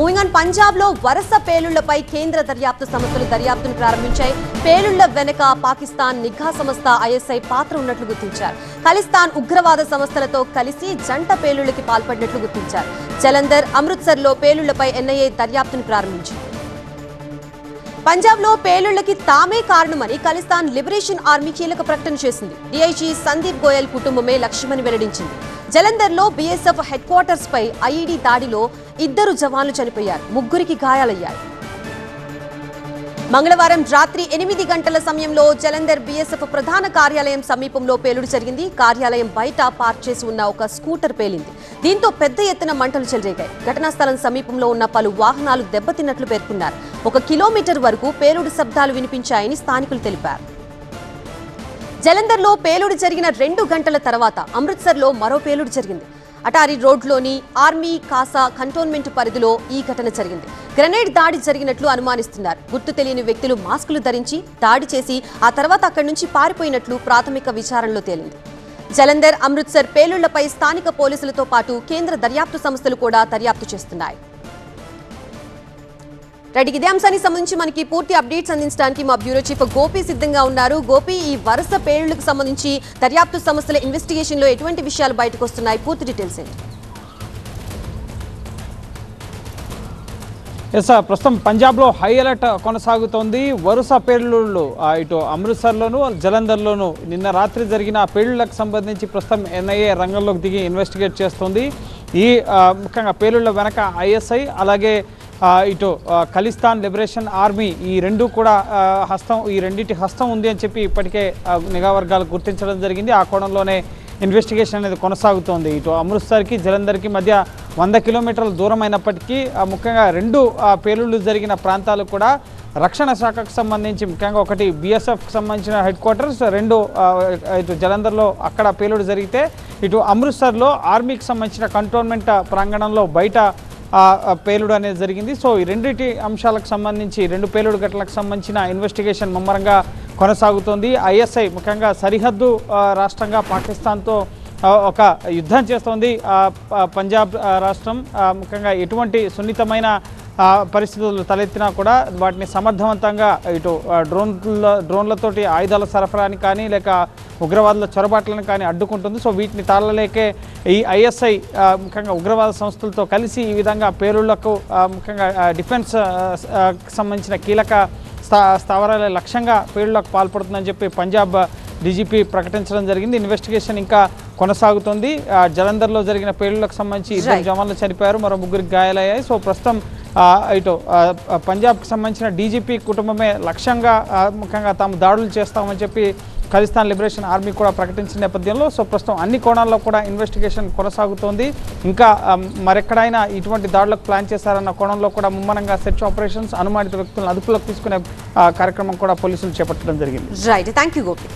Moving on Punjab లో వరుస పేలుళ్లపై కేంద్ర దర్యాప్తు సంస్థలు దర్యాప్తును ప్రారంభించాయి. పేలుళ్ల వెనుక పాకిస్తాన్ నిఘా సంస్థ ఐఎస్ఐ పాత్ర ఉన్నట్లు గుర్తించారు. ఖలిస్తాన్ ఉగ్రవాద సంస్థలతో కలిసి జంట పేలుళ్లకి పాల్పడినట్లు గుర్తించారు. జలంధర్, అమృత్సర్ లో పేలుళ్లపై ఎన్ఐఏ దర్యాప్తును ప్రారంభించింది. పంజాబ్ లో పేలుళ్లకి తామే కారణమని ఖలిస్తాన్ లిబరేషన్ ఆర్మీ కీలక ప్రకటన చేసింది. డీఐజీ సందీప్ గోయల్ కుటుంబమే లక్ష్యమని వెల్లడించింది. జలంధర్ లో బీఎస్ఎఫ్ హెడ్ క్వార్టర్స్ పై ఐఈడీ దాడిలో 2 జవాన్లు చనిపోయారు, 3కి గాయాలయ్యాయి. మంగళవారం రాత్రి 8 గంటల సమయంలో జలంధర్ బీఎస్ఎఫ్ ప్రధాన కార్యాలయం సమీపంలో పేలుడు జరిగింది. కార్యాలయం బయట పార్క్ చేసి ఉన్న ఒక స్కూటర్ పేలింది. దీంతో పెద్ద ఎత్తున మంటలు చెలరేగాయి. ఘటనా స్థలం సమీపంలో ఉన్న పలు వాహనాలు దెబ్బతిన్నట్లు పేర్కొన్నారు. 1 కిలోమీటర్ వరకు పేలుడు శబ్దాలు వినిపించాయని స్థానికులు తెలిపారు. జలంధర్ లో పేలుడు జరిగిన 2 గంటల తర్వాత అమృత్సర్ లో మరో పేలుడు జరిగింది. అటారీ రోడ్లోని ఆర్మీ కాసా కంటోన్మెంట్ పరిధిలో ఈ ఘటన జరిగింది. గ్రెనేడ్ దాడి జరిగినట్లు అనుమానిస్తున్నారు. గుర్తు తెలియని వ్యక్తులు మాస్కులు ధరించి దాడి చేసి ఆ తర్వాత అక్కడి నుంచి పారిపోయినట్లు ప్రాథమిక విచారణలో తేలింది. జలంధర్, అమృత్సర్ పేలుళ్లపై స్థానిక పోలీసులతో పాటు కేంద్ర దర్యాప్తు సంస్థలు కూడా దర్యాప్తు చేస్తున్నాయి. రైట్, ఇదే అంశానికి సంబంధించి మనకి పూర్తి అప్డేట్స్ అందించడానికి మా బ్యూరో చీఫ్ గోపి సిద్ధంగా ఉన్నారు. గోపి, ఈ వరుస పేలుళ్లకు సంబంధించి దర్యాప్తు సంస్థల ఇన్వెస్టిగేషన్ లో ఎటువంటి విషయాలు బయటకు వస్తున్నాయి? పూర్తి డీటెయిల్స్ ఏంటి? ప్రస్తుతం పంజాబ్లో హై అలర్ట్ కొనసాగుతోంది. వరుస పేలుళ్లు ఇటు అమృత్సర్లోను, జలంధర్లోను నిన్న రాత్రి జరిగిన పేలుళ్లకు సంబంధించి ప్రస్తుతం ఎన్ఐఏ రంగంలోకి దిగి ఇన్వెస్టిగేట్ చేస్తోంది. ఈ ముఖ్యంగా పేలుళ్ల వెనక ఐఎస్ఐ, అలాగే ఇటు ఖలిస్తాన్ లిబరేషన్ ఆర్మీ, ఈ రెండు కూడా ఈ రెండింటి హస్తం ఉంది అని చెప్పి ఇప్పటికే నిఘా వర్గాలు గుర్తించడం జరిగింది. ఆ కోణంలోనే ఇన్వెస్టిగేషన్ అనేది కొనసాగుతోంది. ఇటు అమృత్సర్కి, జలంధర్కి మధ్య 100 కిలోమీటర్ల దూరం అయినప్పటికీ ముఖ్యంగా 2 పేలుళ్లు జరిగిన ప్రాంతాలు కూడా రక్షణ శాఖకు సంబంధించి, ముఖ్యంగా ఒకటి బీఎస్ఎఫ్కి సంబంధించిన హెడ్ క్వార్టర్స్, 2 ఇటు జలంధర్లో అక్కడ పేలుడు జరిగితే, ఇటు అమృత్సర్లో ఆర్మీకి సంబంధించిన కంటోన్మెంట్ ప్రాంగణంలో బయట పేలుడు అనేది జరిగింది. సో ఈ రెండింటి అంశాలకు సంబంధించి, 2 పేలుడు ఘటనలకు సంబంధించిన ఇన్వెస్టిగేషన్ ముమ్మరంగా కొనసాగుతోంది. ఐఎస్ఐ ముఖ్యంగా సరిహద్దు రాష్ట్రంగా పాకిస్తాన్తో ఒక యుద్ధం చేస్తోంది. పంజాబ్ రాష్ట్రం ముఖ్యంగా ఎటువంటి సున్నితమైన పరిస్థితులు తలెత్తినా కూడా వాటిని సమర్థవంతంగా ఇటు డ్రోన్లతోటి ఆయుధాల సరఫరాని కానీ, లేక ఉగ్రవాదుల చొరబాట్లను కానీ అడ్డుకుంటుంది. సో వీటిని తాళలేకే ఈ ఐఎస్ఐ ముఖ్యంగా ఉగ్రవాద సంస్థలతో కలిసి ఈ విధంగా పేలుళ్లకు ముఖ్యంగా డిఫెన్స్ సంబంధించిన కీలక స్థావరాల లక్ష్యంగా పేలుళ్లకు పాల్పడుతుందని చెప్పి పంజాబ్ డీజీపీ ప్రకటించడం జరిగింది. ఇన్వెస్టిగేషన్ ఇంకా కొనసాగుతుంది. జలంధర్లో జరిగిన పేలుళ్లకు సంబంధించి 2 జవాన్లు చనిపోయారు, మరో 3కి గాయాలయ్యాయి. సో ప్రస్తుతం ఇటు పంజాబ్కి సంబంధించిన డీజీపీ కుటుంబమే లక్ష్యంగా ముఖ్యంగా తాము దాడులు చేస్తామని చెప్పి ఖలిస్తాన్ లిబరేషన్ ఆర్మీ కూడా ప్రకటించిన నేపథ్యంలో సో ప్రస్తుతం అన్ని కోణాల్లో కూడా ఇన్వెస్టిగేషన్ కొనసాగుతోంది. ఇంకా మరెక్కడైనా ఇటువంటి దాడులకు ప్లాన్ చేశారన్న కోణంలో కూడా ముమ్మరంగా సెర్చ్ ఆపరేషన్స్, అనుమానిత వ్యక్తులను అదుపులోకి తీసుకునే కార్యక్రమం కూడా పోలీసులు చేపట్టడం జరిగింది. Right, thank you Gopi.